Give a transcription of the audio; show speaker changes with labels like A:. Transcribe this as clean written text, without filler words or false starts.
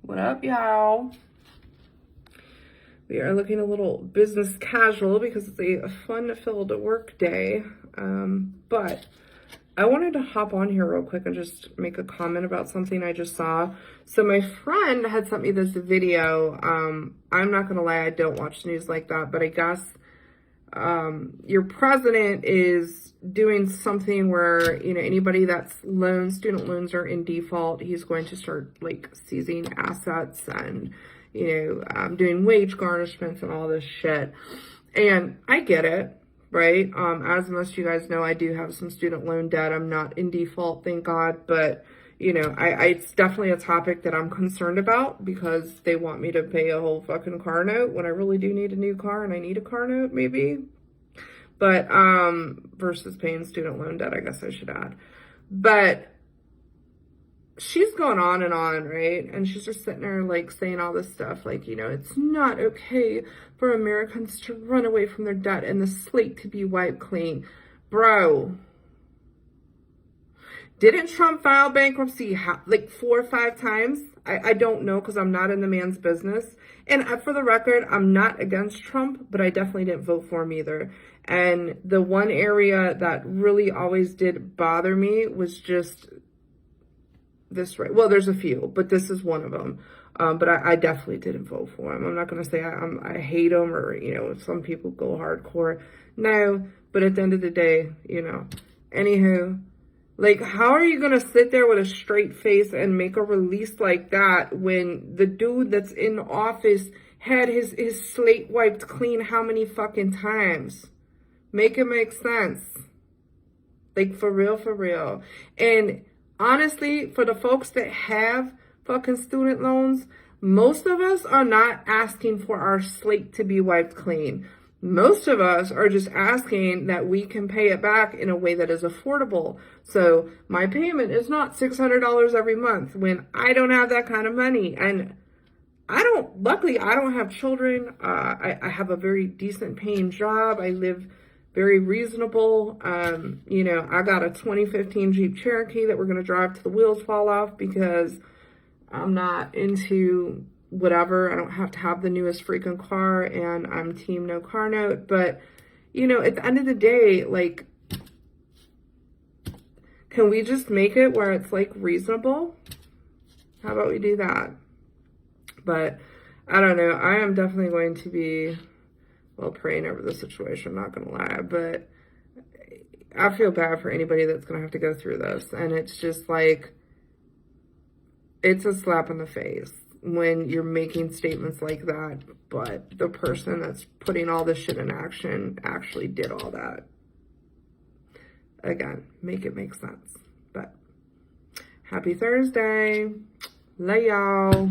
A: What up, y'all? We are looking a little business casual because it's a fun-filled work day. But I wanted to hop on here real quick and just make a comment about something I just saw. So my friend had sent me this video. I'm not gonna lie, I don't watch news like that, but I guess your president is doing something where, you know, anybody that's student loans are in default, he's going to start like seizing assets and, you know, doing wage garnishments and all this shit. And I get it, right? As most of you guys know, I do have some student loan debt. I'm not in default, thank God, but you know, it's definitely a topic that I'm concerned about because they want me to pay a whole fucking car note when I really do need a new car and I need a car note maybe. But, versus paying student loan debt, I guess I should add. But she's going on and on, right? And she's just sitting there like saying all this stuff like, you know, it's not okay for Americans to run away from their debt and the slate to be wiped clean. Bro. Didn't Trump file bankruptcy like 4 or 5 times? I don't know because I'm not in the man's business. And for the record, I'm not against Trump, but I definitely didn't vote for him either. And the one area that really always did bother me was just this, right? Well, there's a few, but this is one of them. But I definitely didn't vote for him. I'm not going to say I hate him or, you know, some people go hardcore. No, but at the end of the day, you know, anywho. Like, how are you going to sit there with a straight face and make a release like that when the dude that's in office had his slate wiped clean how many fucking times? Make it make sense. Like, for real, for real. And honestly, for the folks that have fucking student loans, most of us are not asking for our slate to be wiped clean. Most of us are just asking that we can pay it back in a way that is affordable. So my payment is not $600 every month when I don't have that kind of money. And luckily I don't have children. I have a very decent paying job. I live very reasonable. You know, I got a 2015 Jeep Cherokee that we're going to drive till the wheels fall off because I'm not into whatever. I don't have to have the newest freaking car, and I'm team no car note. But, you know, at the end of the day, like, can we just make it where it's like reasonable? How about we do that? But I don't know. I am definitely going to be, well, praying over the situation. I'm not going to lie, but I feel bad for anybody that's going to have to go through this. And it's just like, it's a slap in the face when you're making statements like that, but the person that's putting all this shit in action actually did all that. Again, make it make sense. But happy Thursday. Love y'all.